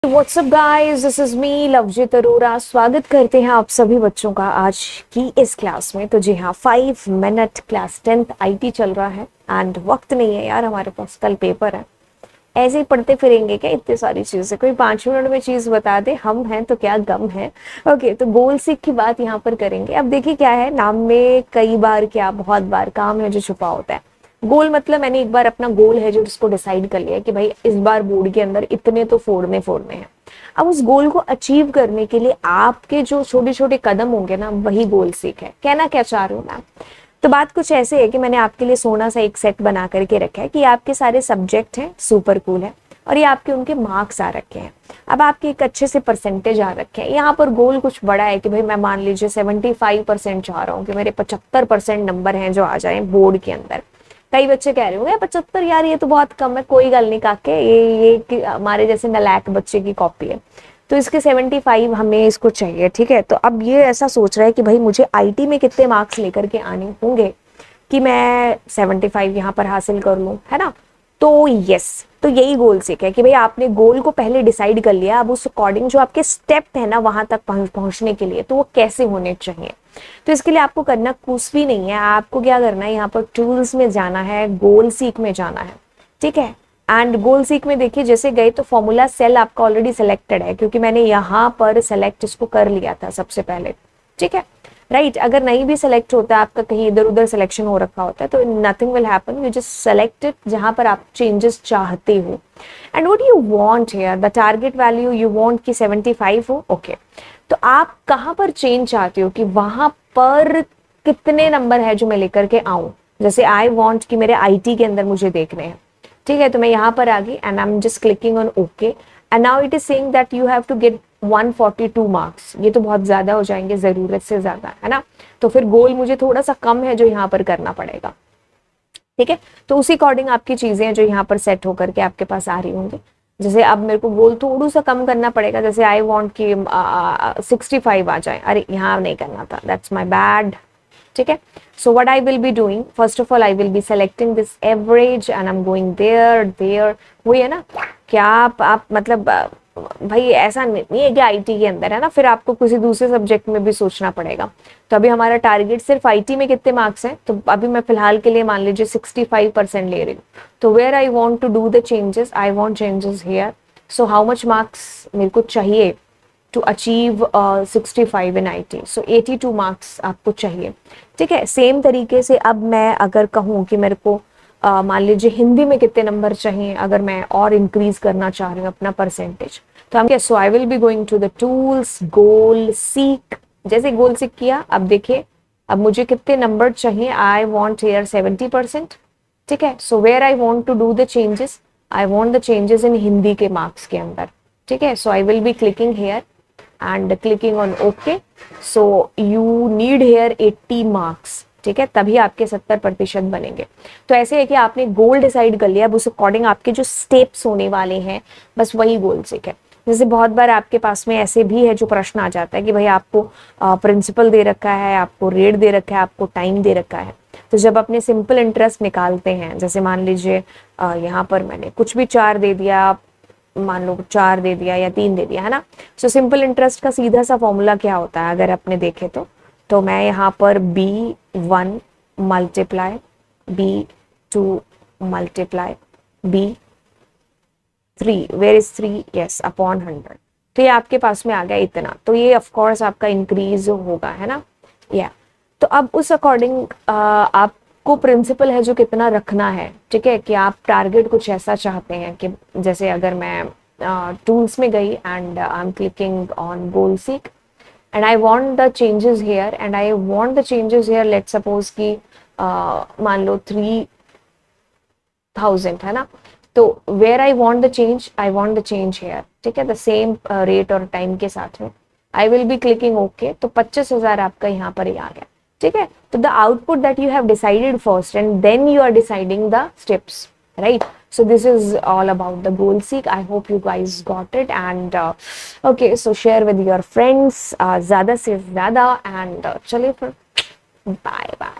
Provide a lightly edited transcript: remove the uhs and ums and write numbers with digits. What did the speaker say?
WhatsApp guys, this is me Lovejeet Arora. स्वागत करते हैं आप सभी बच्चों का आज की इस क्लास में। तो जी हाँ, 5 मिनट क्लास 10th आईटी चल रहा है एंड वक्त नहीं है यार हमारे पास, कल पेपर है। ऐसे ही पढ़ते फिरेंगे क्या इतनी सारी चीजें? कोई 5 मिनट में चीज बता दे, हम हैं तो क्या गम है। ओके, तो गोल सीख की बात यहाँ पर करेंगे। अब देखिए क्या है, नाम में कई बार क्या बहुत बार काम है जो छुपा होता है। गोल मतलब मैंने एक बार अपना गोल है जो जिसको डिसाइड कर लिया कि भाई इस बार बोर्ड के अंदर इतने तो फोड़ने फोड़ने हैं। अब उस गोल को अचीव करने के लिए आपके जो छोटे छोटे कदम होंगे ना, वही गोल सीख है। कहना क्या चाह रहे हो मैम? तो बात कुछ ऐसे है कि मैंने आपके लिए सोना सा एक सेट बना करके रखा है कि आपके सारे सब्जेक्ट हैं, सुपर कूल है, और ये आपके उनके मार्क्स आ रखे हैं। अब आपके एक अच्छे से परसेंटेज आ रखे हैं। यहाँ पर गोल कुछ बड़ा है कि भाई मैं मान लीजिए 75% चाह रहा हूँ कि मेरे 75% नंबर हैं जो आ जाए बोर्ड के अंदर। कई बच्चे कह रहे होंगे 75 यार ये तो बहुत कम है। कोई गल नहीं काके, ये हमारे जैसे नलायक बच्चे की कॉपी है, तो इसके 75 हमें इसको चाहिए। ठीक है, तो अब ये ऐसा सोच रहा है कि भाई मुझे आईटी में कितने मार्क्स लेकर के आने होंगे कि मैं 75 यहाँ पर हासिल कर लूँ, है ना। तो यस, तो यही गोल सीख है कि भाई आपने गोल को पहले डिसाइड कर लिया। अब उस अकॉर्डिंग जो आपके स्टेप है ना वहां तक पहुंचने के लिए, तो वो कैसे होने चाहिए। तो इसके लिए आपको करना कुछ भी नहीं है। आपको क्या करना है, यहाँ पर टूल्स में जाना है, गोल सीख में जाना है। ठीक है, एंड गोल सीख में देखिए जैसे गए तो फॉर्मूला सेल आपका ऑलरेडी सिलेक्टेड है, क्योंकि मैंने यहाँ पर सेलेक्ट इसको कर लिया था सबसे पहले। ठीक है, राइट। अगर नहीं भी सेलेक्ट होता है आपका, कहीं इधर उधर सिलेक्शन हो रखा होता है, तो nothing will happen, you just select it जहां पर आप चेंजेस चाहते हो। And what you want here, the target value you want कि 75 हो। ओके, तो आप कहां पर चेंज चाहते हो कि वहां पर कितने नंबर है जो मैं लेकर के आऊं। जैसे आई वांट कि मेरे आईटी के अंदर मुझे देखने हैं। ठीक है, तो मैं यहाँ पर आ गई and I am just clicking on okay, and now it is saying that you have to get 142 marks. ये तो बहुत ज्यादा हो जाएंगे, जरूरत से ज्यादा, है ना। तो फिर गोल मुझे थोड़ा सा कम है जो यहाँ पर करना पड़ेगा। ठीक है, तो उसी अकॉर्डिंग आपकी चीजें जो यहाँ पर सेट होकर के आपके पास आ रही होंगी। जैसे अब मेरे को गोल थोड़ा सा कम करना पड़ेगा, जैसे आई वॉन्ट कि 65 आ जाए। अरे यहाँ नहीं करना था, दैट्स माई बैड। ठीक है, so what I will be doing, first of all I will be selecting this average and I am going there there. वही है ना, क्या आप मतलब भाई ऐसा नहीं है कि आईटी के अंदर है ना, फिर आपको किसी दूसरे सब्जेक्ट में भी सोचना पड़ेगा। तो अभी हमारा टारगेट सिर्फ आईटी में कितने मार्क्स हैं, तो अभी मैं फिलहाल के लिए मान लीजिए 65% ले रही हूँ। तो where I want to do the changes, I want changes here. So how much marks मेरे को चाहिए to achieve 65 in IT, so 82 marks आपको चाहिए। ठीक है, सेम तरीके से अब मैं अगर कहूँ कि मेरे को मान लीजिए हिंदी में कितने नंबर चाहिए, अगर मैं और इंक्रीज करना चाह रही हूँ अपना परसेंटेज, तो हम क्या, so I will be going to the tools, goal seek. जैसे गोल सीक किया, अब देखिए अब मुझे कितने नंबर चाहिए, आई वॉन्ट हेयर 70%। ठीक है, so where I want to do the changes, I want the changes in Hindi के मार्क्स के अंदर। ठीक है, so I will be clicking here and clicking on OK. So you need here 80 marks. ठीक है, तभी आपके 70% बनेंगे। तो ऐसे है कि आपने गोल डिसाइड कर लिया, अब उस अकॉर्डिंग आपके जो स्टेप्स होने वाले हैं बस वही गोल सीख है। जैसे बहुत बार आपके पास में ऐसे भी है जो प्रश्न आ जाता है कि भाई आपको प्रिंसिपल दे रखा है, आपको रेट दे रखा है, आपको टाइम दे रखा है। तो जब अपने सिंपल इंटरेस्ट निकालते हैं, जैसे मान लीजिए यहाँ पर मैंने कुछ भी 4 दे दिया, मान लो 4 दे दिया या 3 दे दिया, है ना। सो सिंपल इंटरेस्ट का सीधा सा फॉर्मूला क्या होता है अगर आपने देखे तो मैं यहाँ पर B1 multiply B2 multiply B3, where is 3, yes, upon 100। तो ये आपके पास में आ गया इतना, तो ये ऑफ कोर्स आपका इंक्रीज होगा, है ना। या तो अब उस अकॉर्डिंग आप को प्रिंसिपल है जो कितना रखना है। ठीक है, कि आप टारगेट कुछ ऐसा चाहते हैं कि जैसे अगर मैं टूल्स में गई and I am clicking on goal seek and I want the changes here and I want the changes here, let's suppose कि मान लो 3000, है ना। तो where I want the change, I want the change here. ठीक है, the same rate और time के साथ में I will be clicking okay, तो 25,000 आपका यहाँ पर ही आ गया। ठीक है, तो the output that you have decided first and then you are deciding the steps, right? So this is all about the goal seek. I hope you guys got it, and okay, so share with your friends ज़्यादा से ज़्यादा, and चलिए फिर, bye bye.